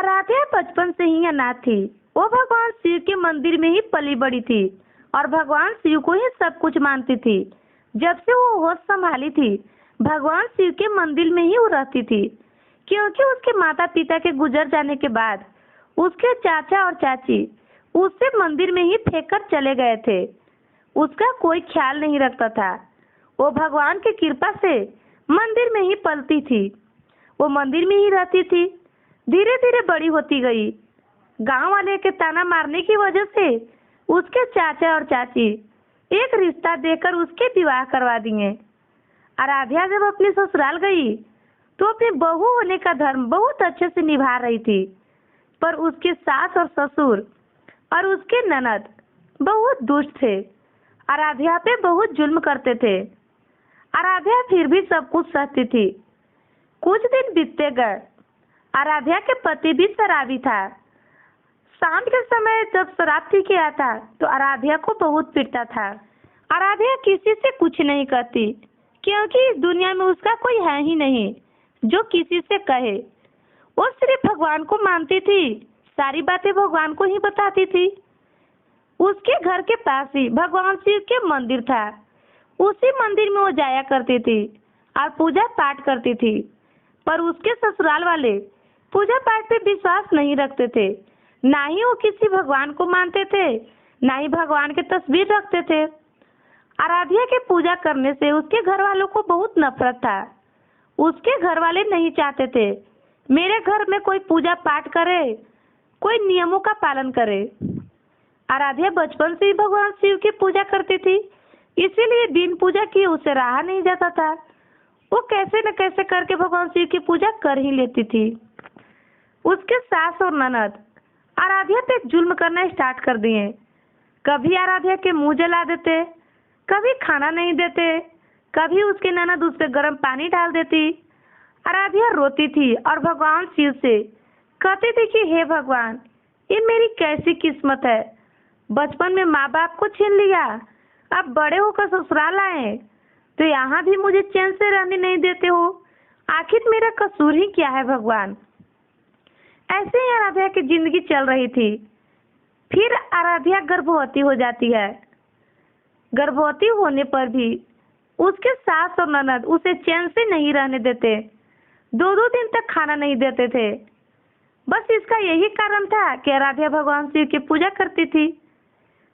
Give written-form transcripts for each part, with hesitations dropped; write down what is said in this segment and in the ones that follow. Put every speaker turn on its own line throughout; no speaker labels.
आराध्या बचपन से ही अनाथ थी। वो भगवान शिव के मंदिर में ही पली बड़ी थी और भगवान शिव को ही सब कुछ मानती थी। जब से वो होश संभाली थी, भगवान शिव के मंदिर में ही वो रहती थी, क्योंकि उसके माता पिता के गुजर जाने के बाद उसके चाचा और चाची उसे मंदिर में ही फेंक कर चले गए थे। उसका कोई ख्याल नहीं रखता था। वो भगवान की कृपा से मंदिर में ही पलती थी। वो मंदिर में ही रहती थी। धीरे धीरे बड़ी होती गई। गांव वाले के ताना मारने की वजह से उसके चाचा और चाची एक रिश्ता देकर उसके विवाह करवा दिए। आराध्या जब अपने ससुराल गई तो अपनी बहू होने का धर्म बहुत अच्छे से निभा रही थी, पर उसके सास और ससुर और उसके ननद बहुत दुष्ट थे। आराध्या पे बहुत जुल्म करते थे। आराध्या फिर भी सब कुछ सहती थी। कुछ दिन बीतते गए। आराध्या के पति भी शराबी था। शाम के समय जब शराब पी के आता तो आराध्या को बहुत पीटता था। आराध्या किसी से कुछ नहीं कहती, क्योंकि इस दुनिया में उसका कोई है ही नहीं जो किसी से कहे। वो सिर्फ भगवान को मानती थी, सारी बातें भगवान को ही बताती थी। उसके घर के पास ही भगवान शिव के मंदिर था। उसी मंदिर में वो जाया करती थी और पूजा पाठ करती थी, पर उसके ससुराल वाले पूजा पाठ पे विश्वास नहीं रखते थे। ना ही वो किसी भगवान को मानते थे, ना ही भगवान की तस्वीर रखते थे। आराध्या के पूजा करने से उसके घर वालों को बहुत नफरत था। उसके घर वाले नहीं चाहते थे मेरे घर में कोई पूजा पाठ करे, कोई नियमों का पालन करे। आराध्या बचपन से ही भगवान शिव की पूजा करती थी, इसीलिए बिन पूजा किए उसे रहा नहीं जाता था। वो कैसे न कैसे करके भगवान शिव की पूजा कर ही लेती थी। उसके सास और ननद आराध्या पे जुल्म करना स्टार्ट कर दिए। कभी आराध्या के मुंह जला देते, कभी खाना नहीं देते, कभी उसके ननद उस पे गर्म पानी डाल देती। आराध्या रोती थी और भगवान शिव से कहती थी कि हे भगवान, ये मेरी कैसी किस्मत है। बचपन में माँ बाप को छीन लिया, अब बड़े होकर ससुराल आए तो यहाँ भी मुझे चैन से रहने नहीं देते हो। आखिर मेरा कसूर ही क्या है भगवान। ऐसे ही आराध्या की जिंदगी चल रही थी। फिर आराध्या गर्भवती हो जाती है। गर्भवती होने पर भी उसके सास और ननद उसे चैन से नहीं रहने देते। 2-2 दिन तक खाना नहीं देते थे। बस इसका यही कारण था कि आराध्या भगवान शिव की पूजा करती थी।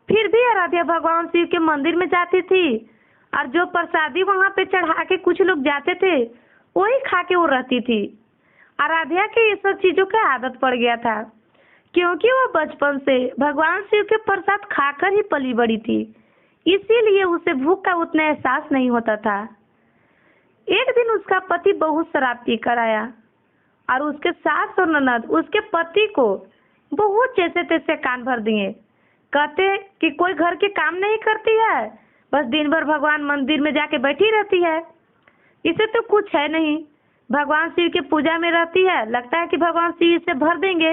फिर भी आराध्या भगवान शिव के मंदिर में जाती थी और जो प्रसादी वहां पे चढ़ा के कुछ लोग जाते थे वही खा के वो रहती थी। आराध्या के ये सब चीजों का आदत पड़ गया था, क्योंकि वो बचपन से भगवान शिव के प्रसाद खाकर ही पली बड़ी थी, इसीलिए उसे भूख का उतना एहसास नहीं होता था। एक दिन उसका पति बहुत शराब पी कर आया और उसके सास और ननद उसके पति को बहुत जैसे तैसे कान भर दिए। कहते कि कोई घर के काम नहीं करती है, बस दिन भर भगवान मंदिर में जाके बैठी रहती है, इसे तो कुछ है नहीं। भगवान शिव की पूजा में रहती है, लगता है कि भगवान शिव इसे भर देंगे।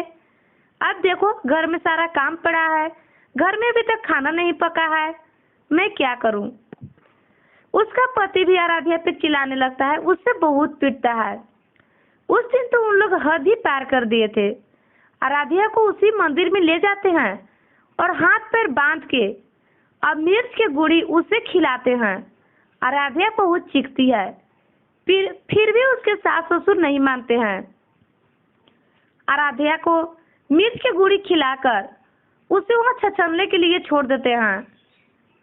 अब देखो घर में सारा काम पड़ा है, घर में अभी तक खाना नहीं पका है, मैं क्या करूं। उसका पति भी आराध्या पे चिल्लाने लगता है, उससे बहुत पीटता है। उस दिन तो उन लोग हद ही पार कर दिए थे। आराध्या को उसी मंदिर में ले जाते हैं और हाथ पैर बांध के अब मिर्च की गुड़ी उसे खिलाते हैं। आराध्या बहुत चीखती है, फिर भी उसके सास ससुर नहीं मानते हैं। आराध्या को मिर्च की गुड़ी खिलाकर उसे वहां छछनने के लिए छोड़ देते हैं।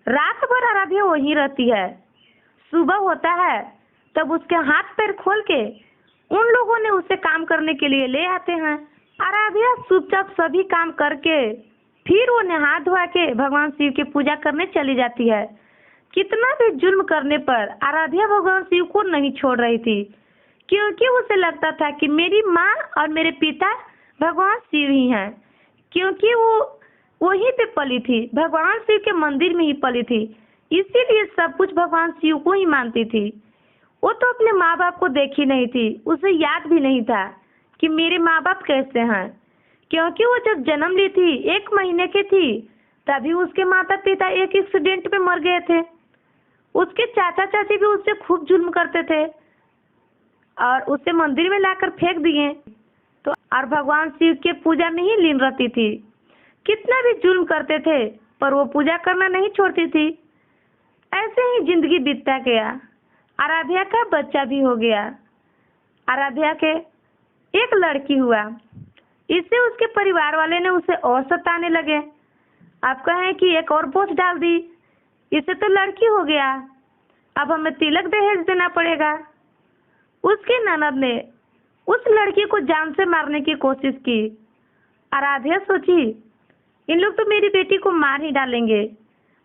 रात भर आराध्या वहीं रहती है। सुबह होता है तब उसके हाथ पैर खोल के उन लोगों ने उसे काम करने के लिए ले आते हैं। आराध्या चुपचाप सभी काम करके फिर वो नहा धोआ के भगवान शिव की पूजा करने चली जाती है। कितना भी जुल्म करने पर आराध्या भगवान शिव को नहीं छोड़ रही थी, क्योंकि उसे लगता था कि मेरी माँ और मेरे पिता भगवान शिव ही हैं, क्योंकि वो वहीं पे पली थी, भगवान शिव के मंदिर में ही पली थी, इसीलिए सब कुछ भगवान शिव को ही मानती थी। वो तो अपने माँ बाप को देखी नहीं थी, उसे याद भी नहीं था कि मेरे माँ बाप कैसे हैं, क्योंकि वो जब जन्म ली थी 1 महीने की थी तभी उसके माता पिता एक एक्सीडेंट में मर गए थे। उसके चाचा चाची भी उससे खूब जुल्म करते थे और उसे मंदिर में लाकर फेंक दिए। तो और भगवान शिव के पूजा में ही लीन रहती थी। कितना भी जुल्म करते थे पर वो पूजा करना नहीं छोड़ती थी। ऐसे ही जिंदगी बीतता गया। आराध्या का बच्चा भी हो गया। आराध्या के एक लड़की हुआ। इससे उसके परिवार वाले ने उसे और सताने लगे। अब कहें कि एक और बोझ डाल दी, इसे तो लड़की हो गया, अब हमें तिलक दहेज देना पड़ेगा। उसकी ननद ने उस लड़की को जान से मारने की कोशिश की। आराध्या सोची इन लोग तो मेरी बेटी को मार ही डालेंगे।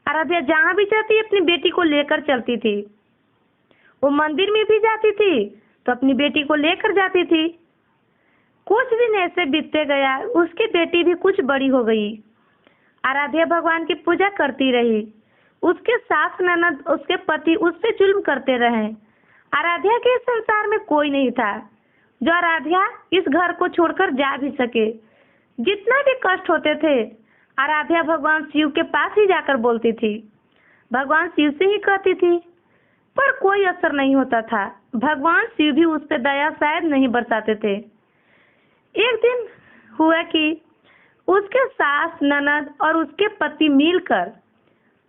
आराध्या जहाँ भी जाती अपनी बेटी को लेकर चलती थी। वो मंदिर में भी जाती थी तो अपनी बेटी को लेकर जाती थी। कुछ दिन ऐसे बीतते गया। उसकी बेटी भी कुछ बड़ी हो गई। आराध्या भगवान की पूजा करती रही। उसके सास ननद उसके पति उससे जुल्म करते रहे। आराध्या के संसार में कोई नहीं था जो आराध्या इस घर को छोड़कर जा भी सके। जितना भी कष्ट होते थे आराध्या भगवान शिव के पास ही जाकर बोलती थी, भगवान शिव से ही कहती थी, पर कोई असर नहीं होता था। भगवान शिव भी उस पर दया शायद नहीं बरसाते थे। एक दिन हुआ कि उसके सास ननद और उसके पति मिलकर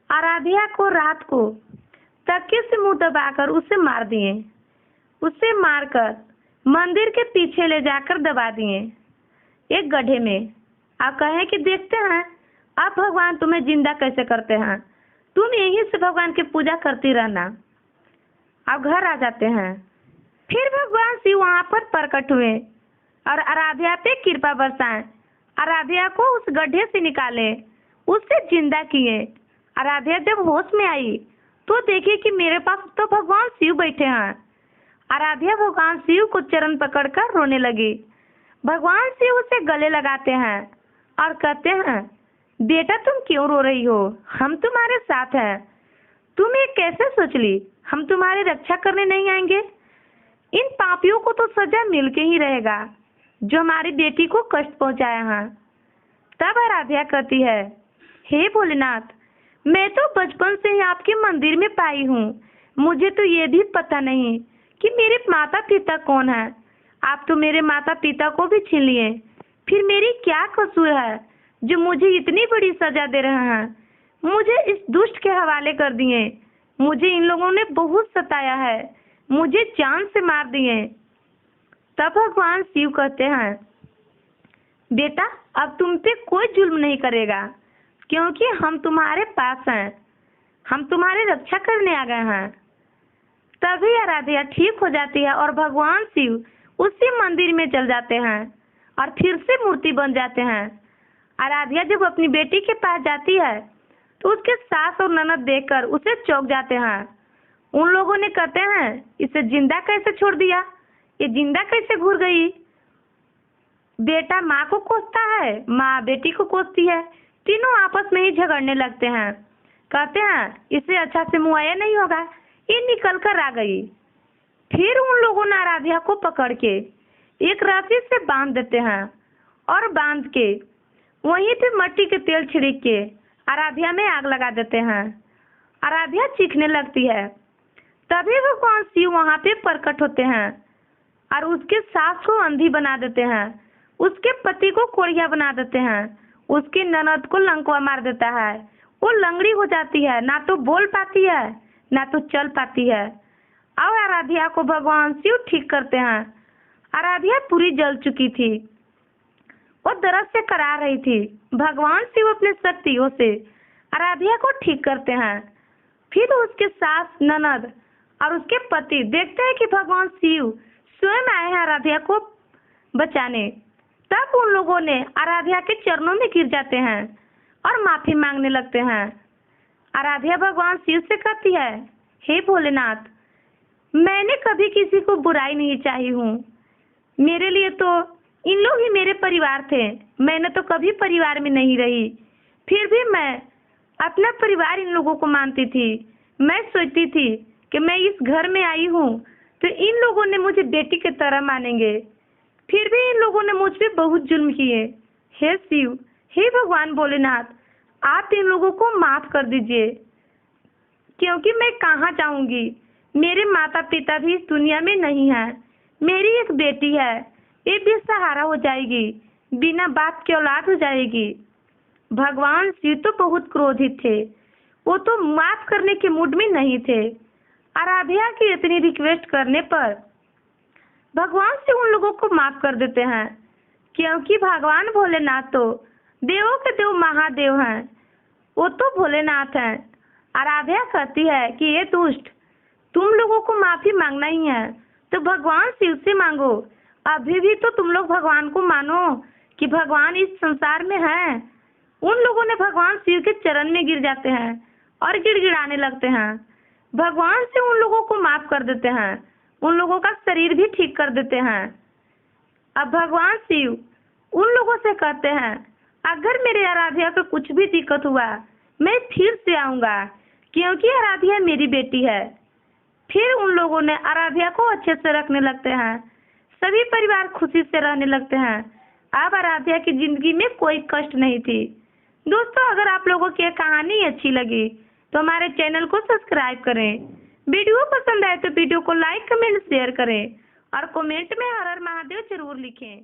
आराध्या को रात को तकिए से मुंह दबाकर उसे मार दिए। उसे मारकर मंदिर के पीछे ले जाकर दबा दिए एक गड्ढे में। आप कहें कि देखते हैं अब भगवान तुम्हें जिंदा कैसे करते हैं, तुम यहीं से भगवान की पूजा करती रहना। अब घर आ जाते हैं। फिर भगवान शिव वहां पर प्रकट हुए और आराध्या पे कृपा बरसाएं। आराध्या को उस गड्ढे से निकाले, उसे जिंदा किए। आराध्या जब होश में आई तो देखी कि मेरे पास तो भगवान शिव बैठे हैं। आराध्या भगवान शिव को चरण पकड़कर रोने लगी। भगवान शिव उसे गले लगाते हैं और कहते हैं, बेटा तुम क्यों रो रही हो, हम तुम्हारे साथ हैं। तुम ये कैसे सोच ली हम तुम्हारी रक्षा करने नहीं आएंगे? इन पापियों को तो सजा मिल के ही रहेगा जो हमारी बेटी को कष्ट पहुंचाया है। तब आराध्या कहती है, हे भोलेनाथ, मैं तो बचपन से ही आपके मंदिर में पाई हूँ। मुझे तो ये भी पता नहीं कि मेरे माता पिता कौन है। आप तो मेरे माता पिता को भी छीन लिए। फिर मेरी क्या कसूर है जो मुझे इतनी बड़ी सजा दे रहे हैं? मुझे इस दुष्ट के हवाले कर दिए। मुझे इन लोगों ने बहुत सताया है, मुझे जान से मार दिए। तब भगवान शिव कहते हैं, बेटा अब तुम पे कोई जुल्म नहीं करेगा क्योंकि हम तुम्हारे पास हैं, हम तुम्हारी रक्षा करने आ गए हैं। तभी आराध्या ठीक हो जाती है और भगवान शिव उसी मंदिर में चल जाते हैं और फिर से मूर्ति बन जाते हैं। आराध्या जब अपनी बेटी के पास जाती है तो उसके सास और ननद देखकर उसे चौंक जाते हैं। उन लोगों ने कहते हैं, इसे जिंदा कैसे छोड़ दिया, ये जिंदा कैसे घुर गई? बेटा माँ को कोसता है, माँ बेटी को कोसती है, तीनों आपस में ही झगड़ने लगते हैं। कहते हैं इसे अच्छा से मुआया नहीं होगा, ये निकल कर आ गई। फिर उन लोगों ने आराध्या को पकड़ के एक रस्सी से बांध देते हैं और बांध के वहीं पे मट्टी के तेल छिड़क के आराध्या में आग लगा देते हैं। आराध्या चीखने लगती है। तभी भगवान शिव वहां पे प्रकट होते हैं और उसके सास को अंधी बना देते हैं, उसके पति को कोढ़िया बना देते हैं, उसकी ननद को लंकवा मार देता है। वो लंगड़ी हो जाती है, ना तो बोल पाती है ना तो चल पाती है। अब आराध्या को भगवान शिव ठीक करते हैं। आराध्या पूरी जल चुकी थी, वो दर्द से करा रही थी। भगवान शिव अपने शक्तियों से आराध्या को ठीक करते हैं। फिर उसके सास ननद और उसके पति देखते हैं कि भगवान शिव स्वयं आए हैं आराध्या को बचाने। तब उन लोगों ने आराध्या के चरणों में गिर जाते हैं और माफी मांगने लगते हैं। आराध्या भगवान शिव से कहती है, हे भोलेनाथ, मैंने कभी किसी को बुराई नहीं चाही हूँ। मेरे लिए तो इन लोग ही मेरे परिवार थे, मैंने तो कभी परिवार में नहीं रही। फिर भी मैं अपना परिवार इन लोगों को मानती थी। मैं सोचती थी कि मैं इस घर में आई हूँ तो इन लोगों ने मुझे बेटी की तरह मानेंगे। फिर भी इन लोगों ने मुझ पे बहुत जुल्म किए। हे शिव, हे भगवान भोलेनाथ, आप इन लोगों को माफ कर दीजिए क्योंकि मैं कहाँ जाऊंगी, मेरे माता पिता भी इस दुनिया में नहीं है। मेरी एक बेटी है, ये बेसहारा हो जाएगी, बिना बाप की औलाद हो जाएगी। भगवान शिव तो बहुत क्रोधित थे, वो तो माफ करने के मूड में नहीं थे। आराध्या की इतनी रिक्वेस्ट करने पर भगवान शिव उन लोगों को माफ कर देते हैं, क्योंकि भगवान भोलेनाथ तो देवों के देव महादेव हैं, वो तो भोलेनाथ हैं। आराध्या कहती है कि ये दुष्ट, तुम लोगों को माफी मांगना ही है तो भगवान शिव से मांगो। अभी भी तो तुम लोग भगवान को मानो कि भगवान इस संसार में हैं। उन लोगों ने भगवान शिव के चरण में गिर जाते हैं और गिड़गिड़ाने लगते हैं। भगवान से उन लोगों को माफ कर देते हैं, उन लोगों का शरीर भी ठीक कर देते हैं। अब भगवान शिव उन लोगों से कहते हैं, अगर मेरे आराध्या को कुछ भी दिक्कत हुआ मैं फिर से आऊंगा, क्योंकि आराध्या मेरी बेटी है। फिर उन लोगों ने आराध्या को अच्छे से रखने लगते हैं, सभी परिवार खुशी से रहने लगते हैं। अब आराध्या की जिंदगी में कोई कष्ट नहीं थी। दोस्तों, अगर आप लोगों की यह कहानी अच्छी लगी तो हमारे चैनल को सब्सक्राइब करें। वीडियो पसंद आए तो वीडियो को लाइक, कमेंट, शेयर करें और कमेंट में हर हर महादेव जरूर लिखें।